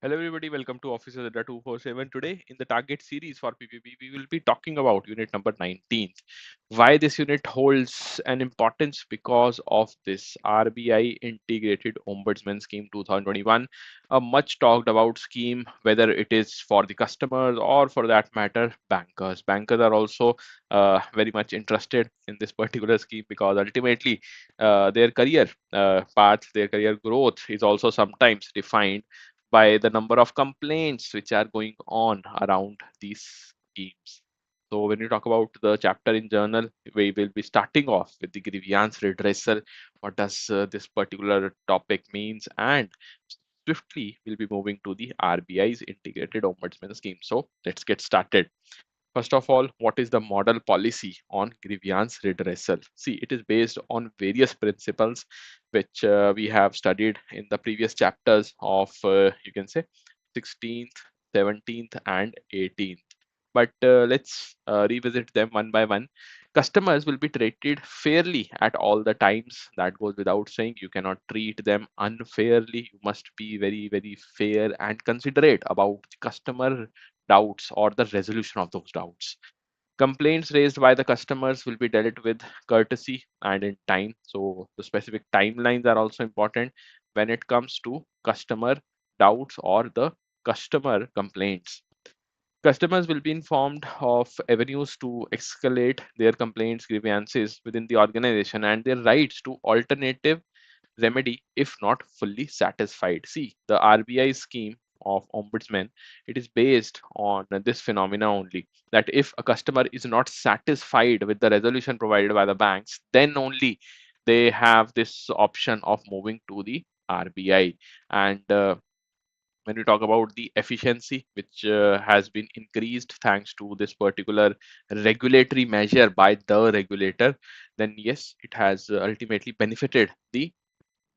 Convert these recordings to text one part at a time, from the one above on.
Hello everybody, welcome to Officer Data 247. Today in the target series for PPB, we will be talking about unit number 19. Why this unit holds an importance because of this RBI Integrated Ombudsman Scheme 2021, a much talked about scheme, whether it is for the customers or for that matter, bankers. Bankers are also very much interested in this particular scheme because ultimately their career path, their career growth is also sometimes defined by the number of complaints which are going on around these schemes. So when you talk about the chapter in journal, we will be starting off with the grievance redressal. What does this particular topic means? And swiftly we'll be moving to the RBI's integrated ombudsman scheme. So let's get started. First of all, what is the model policy on grievance redressal? See, it is based on various principles which we have studied in the previous chapters of, you can say, 16th, 17th, and 18th. But let's revisit them one by one. Customers will be treated fairly at all the times. That goes without saying. You cannot treat them unfairly. You must be very, very fair and considerate about the customer doubts or the resolution of those doubts. Complaints raised by the customers will be dealt with courtesy and in time. So the specific timelines are also important when it comes to customer doubts or the customer complaints. Customers will be informed of avenues to escalate their complaints, grievances within the organization and their rights to alternative remedy if not fully satisfied. See, the RBI scheme of ombudsman, it is based on this phenomena only, that if a customer is not satisfied with the resolution provided by the banks, then only they have this option of moving to the RBI. And when we talk about the efficiency, which has been increased thanks to this particular regulatory measure by the regulator, then yes, it has ultimately benefited the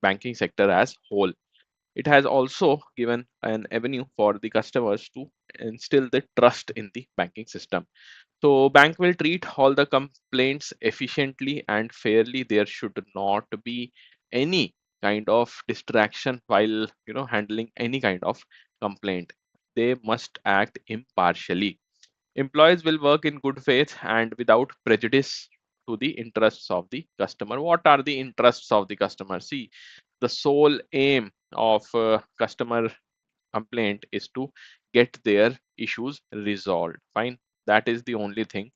banking sector as whole. It has also given an avenue for the customers to instill the trust in the banking system. So bank will treat all the complaints efficiently and fairly. There should not be any kind of distraction while handling any kind of complaint. They must act impartially. Employees will work in good faith and without prejudice to the interests of the customer. What are the interests of the customer? See, the sole aim of customer complaint is to get their issues resolved. Fine. That is the only thing.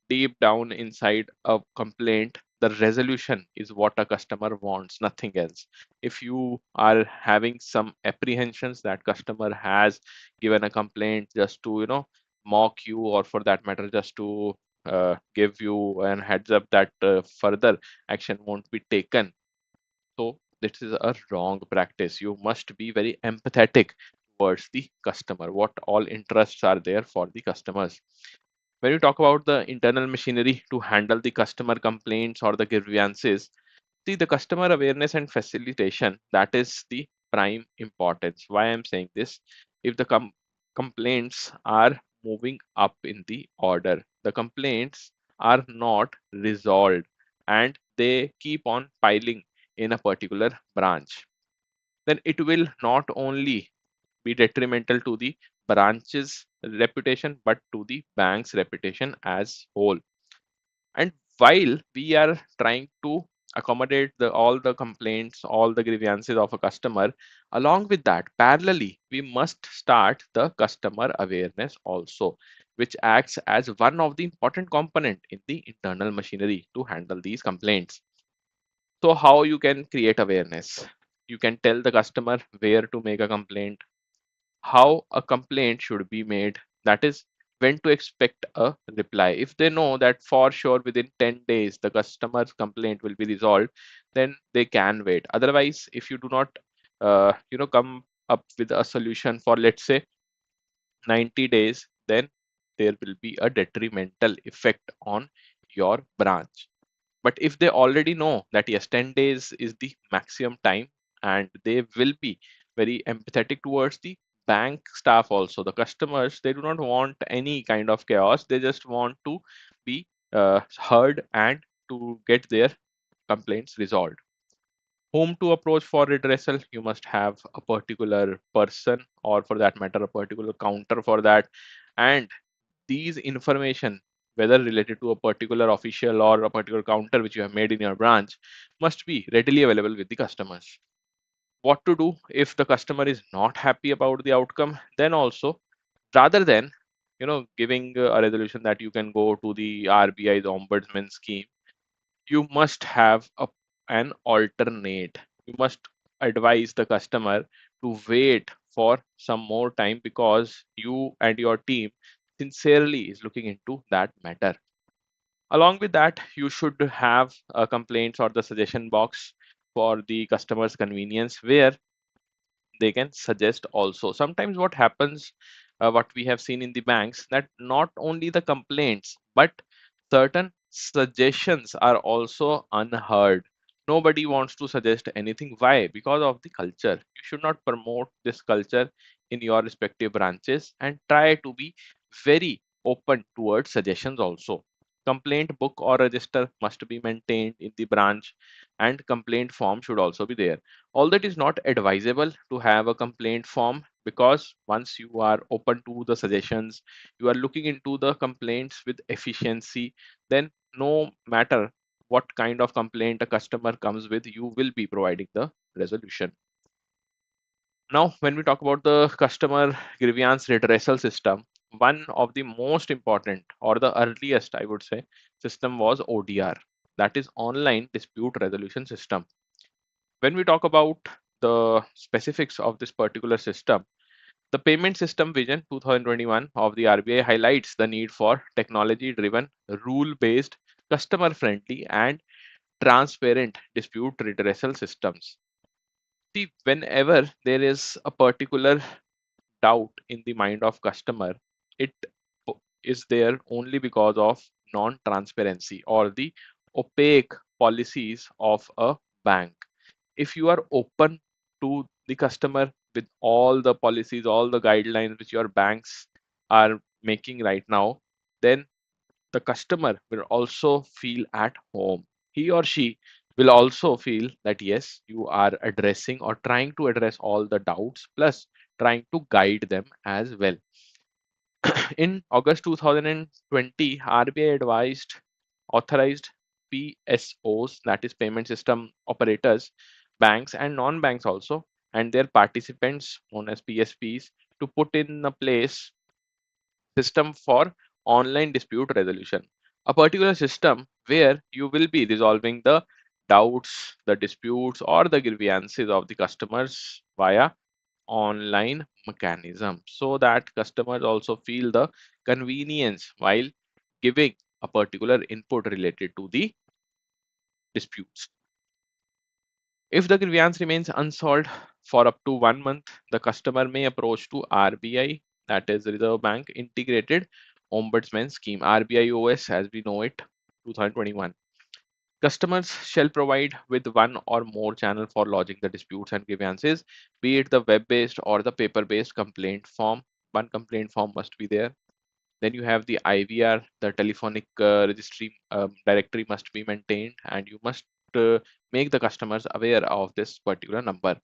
Deep down inside a complaint, the resolution is what a customer wants, nothing else. If you are having some apprehensions that customer has given a complaint just to mock you, or for that matter just to give you an heads up that further action won't be taken, so this is a wrong practice. You must be very empathetic towards the customer. What all interests are there for the customers? When you talk about the internal machinery to handle the customer complaints or the grievances, see, the customer awareness and facilitation, that is the prime importance. Why I'm saying this? If the complaints are moving up in the order, the complaints are not resolved, and they keep on piling in a particular branch, then it will not only be detrimental to the branch's reputation but to the bank's reputation as whole. And while we are trying to accommodate all the complaints, all the grievances of a customer, along with that, parallelly, we must start the customer awareness also, which acts as one of the important component in the internal machinery to handle these complaints. So how you can create awareness? You can tell the customer where to make a complaint, how a complaint should be made, that is, when to expect a reply. If they know that for sure within 10 days the customer's complaint will be resolved, then they can wait. Otherwise, if you do not come up with a solution for, let's say, 90 days, then there will be a detrimental effect on your branch. But if they already know that yes, 10 days is the maximum time, and they will be very empathetic towards the bank staff also, the customers, they do not want any kind of chaos. They just want to be heard and to get their complaints resolved. Whom to approach for redressal? You must have a particular person, or for that matter, a particular counter for that. And these information, whether related to a particular official or a particular counter which you have made in your branch, must be readily available with the customers. What to do if the customer is not happy about the outcome? Then also, rather than giving a resolution that you can go to the RBI's ombudsman scheme, you must have an alternate. You must advise the customer to wait for some more time because you and your team sincerely is looking into that matter. Along with that, you should have a complaints or the suggestion box for the customer's convenience where they can suggest also. Sometimes what happens, what we have seen in the banks, that not only the complaints but certain suggestions are also unheard. Nobody wants to suggest anything. Why? Because of the culture. You should not promote this culture in your respective branches, and try to be very open towards suggestions also. Complaint book or register must be maintained in the branch, and complaint form should also be there. Although it is not advisable to have a complaint form, because once you are open to the suggestions, you are looking into the complaints with efficiency, then no matter what kind of complaint a customer comes with, you will be providing the resolution. Now, when we talk about the customer grievance redressal system, one of the most important or the earliest, I would say, system was ODR, that is online dispute resolution system. When we talk about the specifics of this particular system, the Payment System Vision 2021 of the RBI highlights the need for technology driven, rule based, customer friendly, and transparent dispute redressal systems. See, whenever there is a particular doubt in the mind of customer, it is there only because of non-transparency or the opaque policies of a bank. If you are open to the customer with all the policies, all the guidelines which your banks are making right now, then the customer will also feel at home. He or she will also feel that yes, you are addressing or trying to address all the doubts, plus trying to guide them as well. In August 2020, RBI advised authorized PSOs, that is payment system operators, banks and non-banks also, and their participants known as PSPs, to put in a place system for online dispute resolution. A particular system where you will be resolving the doubts, the disputes, or the grievances of the customers via online mechanism, so that customers also feel the convenience while giving a particular input related to the disputes. If the grievance remains unsolved for up to 1 month, the customer may approach to RBI, that is Reserve Bank Integrated Ombudsman Scheme, RBI OS as we know it, 2021. Customers shall provide with one or more channel for lodging the disputes and grievances, be it the web-based or the paper-based complaint form. One complaint form must be there. Then you have the IVR, the telephonic registry directory must be maintained, and you must uh, make the customers aware of this particular number.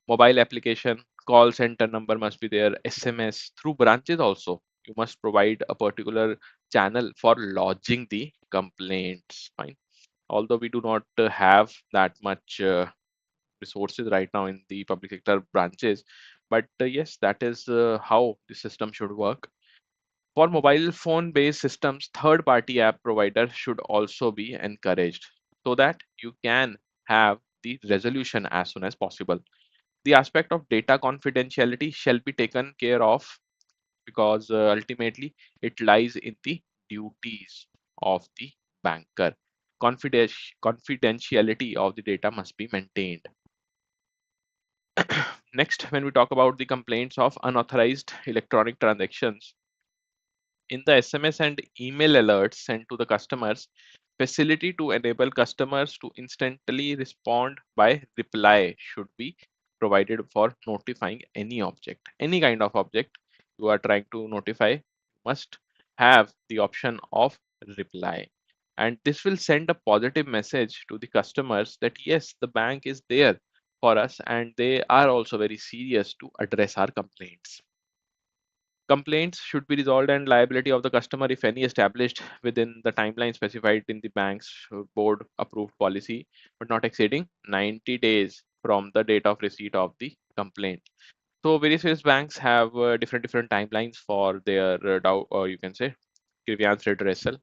Mobile application, call center number must be there. SMS through branches also. You must provide a particular channel for lodging the complaints. Fine. Although we do not have that much resources right now in the public sector branches, but yes, that is how the system should work. For mobile phone based systems, third party app provider should also be encouraged so that you can have the resolution as soon as possible. The aspect of data confidentiality shall be taken care of, because ultimately it lies in the duties of the banker. Confidentiality of the data must be maintained. Next, when we talk about the complaints of unauthorized electronic transactions, in the SMS and email alerts sent to the customers, facility to enable customers to instantly respond by reply should be provided for notifying any object, any kind of object you are trying to notify, must have the option of reply. And this will send a positive message to the customers that yes, the bank is there for us and they are also very serious to address our complaints. Complaints should be resolved and liability of the customer, if any, established within the timeline specified in the bank's board approved policy, but not exceeding 90 days from the date of receipt of the complaint. So various banks have different timelines for their doubt, or you can say grievance redressal,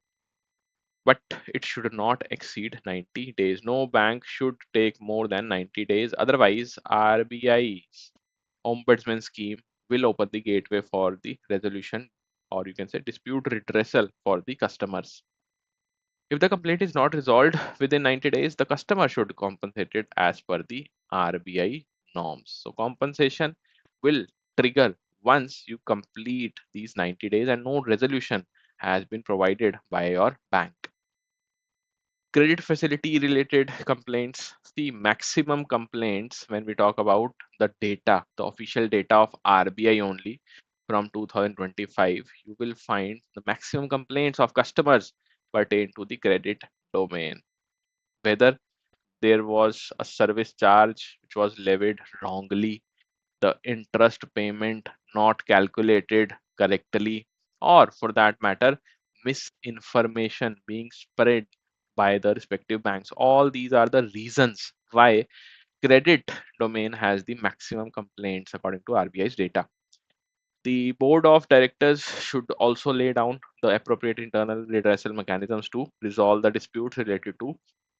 but it should not exceed 90 days. No bank should take more than 90 days. Otherwise, RBI's Ombudsman scheme will open the gateway for the resolution, or you can say dispute redressal for the customers. If the complaint is not resolved within 90 days, the customer should compensate it as per the RBI norms. So compensation will trigger once you complete these 90 days and no resolution has been provided by your bank. Credit facility related complaints, the maximum complaints when we talk about the data, the official data of RBI only from 2025, you will find the maximum complaints of customers pertain to the credit domain. Whether there was a service charge which was levied wrongly, the interest payment not calculated correctly, or for that matter, misinformation being spread by the respective banks. All these are the reasons why credit domain has the maximum complaints according to RBI's data. The board of directors should also lay down the appropriate internal redressal mechanisms to resolve the disputes related to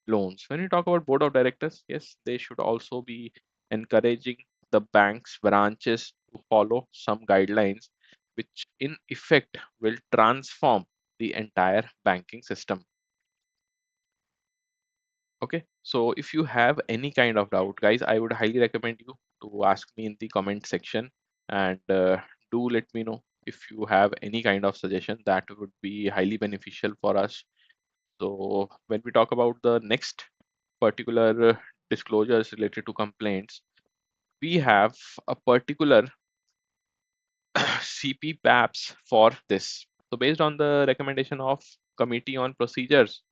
loans. When you talk about board of directors, yes, they should also be encouraging the bank's branches to follow some guidelines which in effect will transform the entire banking system. Okay, so if you have any kind of doubt, guys, I would highly recommend you to ask me in the comment section, and do let me know if you have any kind of suggestion that would be highly beneficial for us. So when we talk about the next particular disclosures related to complaints, we have a particular CPPAPs for this. So based on the recommendation of Committee on Procedures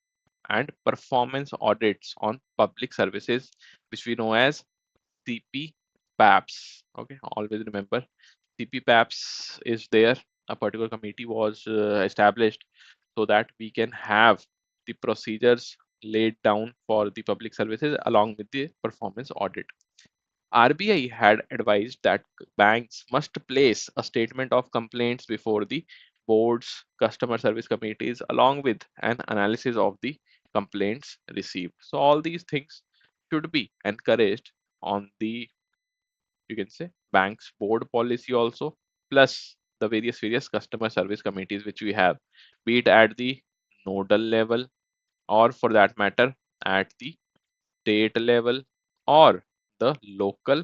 and Performance Audits on Public Services, which we know as CPPAPs. Okay, always remember CPPAPs is there. A particular committee was established so that we can have the procedures laid down for the public services along with the performance audit. RBI had advised that banks must place a statement of complaints before the board's customer service committees along with an analysis of the complaints received. So all these things should be encouraged on the, you can say, bank's board policy also, plus the various customer service committees which we have, be it at the nodal level or for that matter at the state level or the local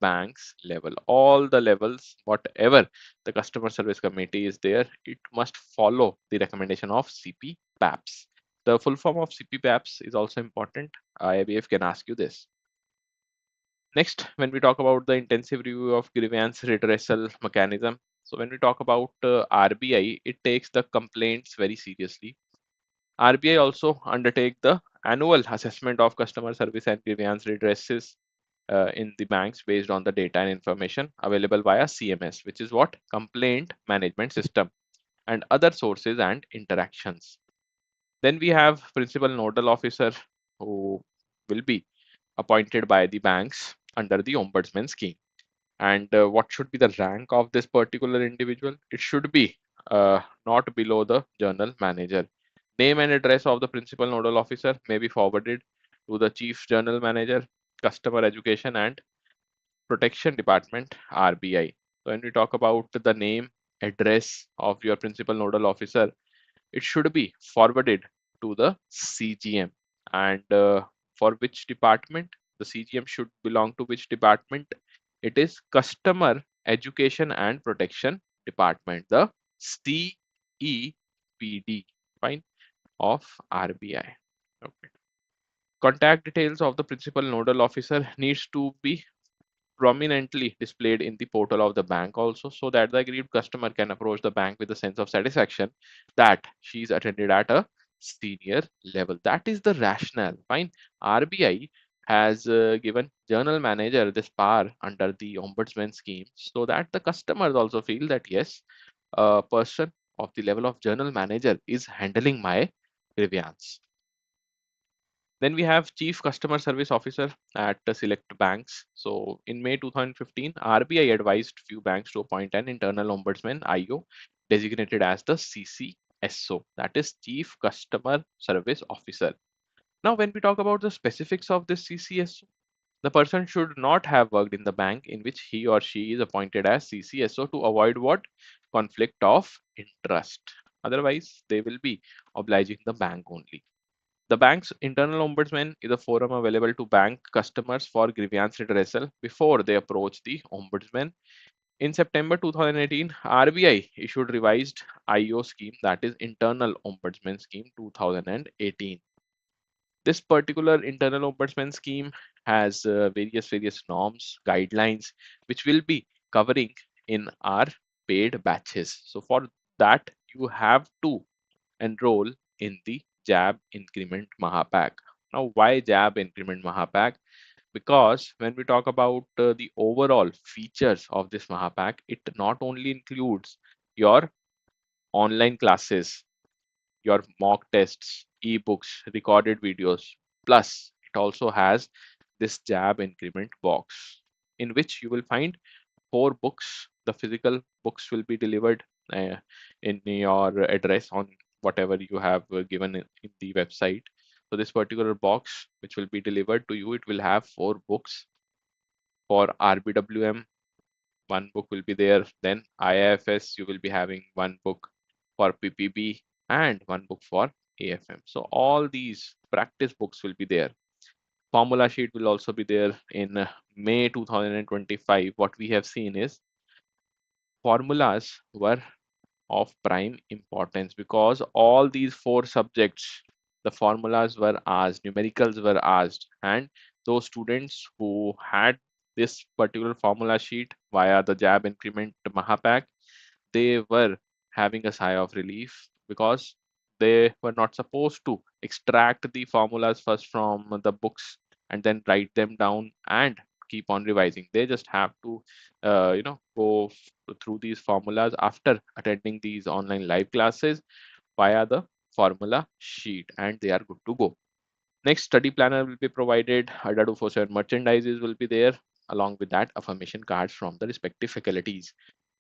banks level. All the levels, whatever the customer service committee is there, it must follow the recommendation of CPPAPs. The full form of CPPAPs is also important. IABF can ask you this. Next, when we talk about the intensive review of grievance redressal mechanism, so when we talk about RBI, it takes the complaints very seriously. RBI also undertake the annual assessment of customer service and grievance redresses in the banks based on the data and information available via CMS, which is what complaint management system, and other sources and interactions. Then we have principal nodal officer who will be appointed by the banks under the ombudsman scheme. And what should be the rank of this particular individual? It should be not below the journal manager. Name and address of the principal nodal officer may be forwarded to the chief journal manager, customer education and protection department, RBI. So when we talk about the name, address of your principal nodal officer, it should be forwarded to the CGM. And for which department? The CGM should belong to which department? It is Customer Education and Protection Department, the CEPD, fine, of RBI. Okay. Contact details of the principal nodal officer needs to be prominently displayed in the portal of the bank also, so that the aggrieved customer can approach the bank with a sense of satisfaction that she is attended at a senior level. That is the rationale. Fine. RBI has given journal manager this power under the ombudsman scheme so that the customers also feel that yes, a person of the level of journal manager is handling my grievance. Then we have Chief Customer Service Officer at the select banks. So in May 2015, RBI advised few banks to appoint an internal ombudsman IO designated as the CCSO, that is Chief Customer Service Officer. Now, when we talk about the specifics of this CCSO, the person should not have worked in the bank in which he or she is appointed as CCSO to avoid what? Conflict of interest. Otherwise, they will be obliging the bank only. The bank's internal ombudsman is a forum available to bank customers for grievance redressal before they approach the ombudsman. In September 2018, RBI issued revised IO scheme, that is Internal Ombudsman Scheme 2018. This particular internal ombudsman scheme has various norms, guidelines, which will be covering in our paid batches. So for that, you have to enroll in the JAIIB Increment Mahapack. Now, why JAIIB Increment Mahapack? Because when we talk about the overall features of this Mahapack, it not only includes your online classes, your mock tests, ebooks, recorded videos, plus it also has this JAIIB Increment box in which you will find 4 books. The physical books will be delivered in your address on whatever you have given in the website. So this particular box which will be delivered to you, it will have 4 books. For RBWM, 1 book will be there. Then IIFS, you will be having 1 book. For PPB and 1 book for AFM. So all these practice books will be there. Formula sheet will also be there. In May 2025, what we have seen is formulas were of prime importance because all these 4 subjects, the formulas were asked, numericals were asked, and those students who had this particular formula sheet via the JAIIB Increment Mahapack, they were having a sigh of relief because they were not supposed to extract the formulas first from the books and then write them down and keep on revising. They just have to go through these formulas after attending these online live classes via the formula sheet, and they are good to go. Next, study planner will be provided. ADA 247 merchandises will be there. Along with that, affirmation cards from the respective faculties.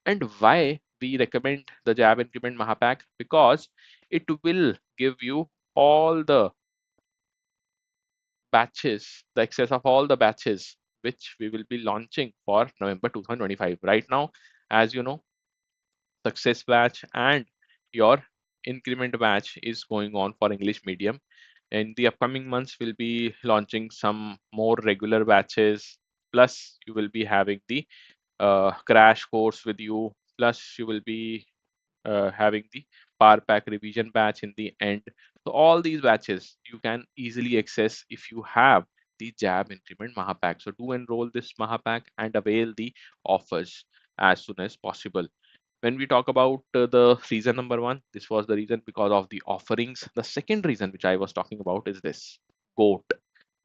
And why we recommend the JAIIB Increment Mahapack? Because it will give you all the batches, the excess of all the batches which we will be launching for November 2025. Right now, as you know, success batch and your increment batch is going on for English medium. In the upcoming months, we'll be launching some more regular batches. Plus, you will be having the crash course with you. Plus, you will be having the Power Pack revision batch in the end. So all these batches you can easily access if you have the JAIIB Increment Mahapack. So do enroll this Mahapack and avail the offers as soon as possible. When we talk about the reason number 1, this was the reason because of the offerings. The second reason which I was talking about is this GOAT,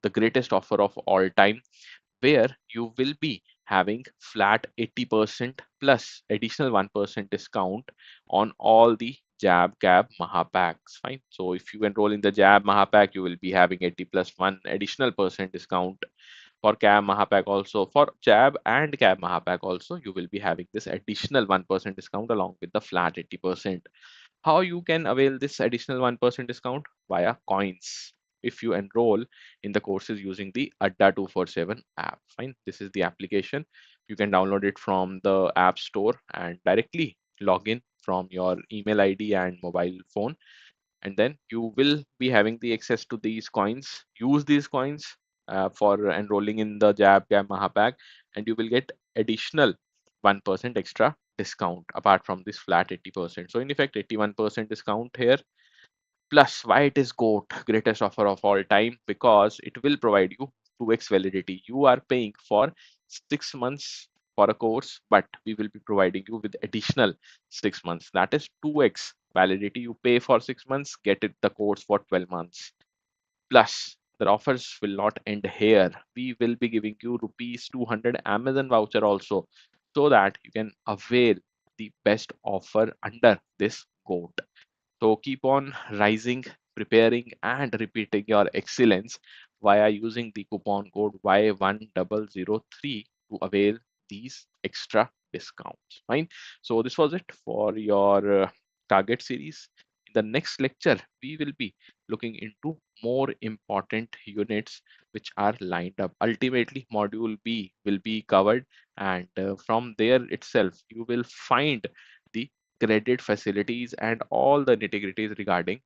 the greatest offer of all time, where you will be having flat 80% plus additional 1% discount on all the JAIIB CAIIB Mahapacks. Fine. So if you enroll in the JAIIB Mahapack, you will be having 80 plus 1 additional percent discount. For CAIIB Mahapack also, for JAIIB and CAIIB Mahapack also, you will be having this additional 1% discount along with the flat 80%. How you can avail this additional 1% discount? Via coins. If you enroll in the courses using the ADDA 247 app. Fine. This is the application. You can download it from the App Store and directly log in from your email ID and mobile phone. And then you will be having the access to these coins. Use these coins for enrolling in the JAIIB CAIIB Mahapack, and you will get additional 1% extra discount apart from this flat 80%. So in effect, 81% discount here. Plus, why it is GOAT, greatest offer of all time? Because it will provide you 2x validity. You are paying for 6 months for a course, but we will be providing you with additional 6 months. That is 2x validity. You pay for 6 months, get it the course for 12 months. Plus, the offers will not end here. We will be giving you rupees 200 Amazon voucher also, so that you can avail the best offer under this code. So keep on rising, preparing, and repeating your excellence via using the coupon code Y1003 to avail these extra discounts. Fine. So this was it for your target series. In the next lecture, we will be looking into more important units which are lined up. Ultimately, module B will be covered, and from there itself, you will find the credit facilities and all the nitty-gritties regarding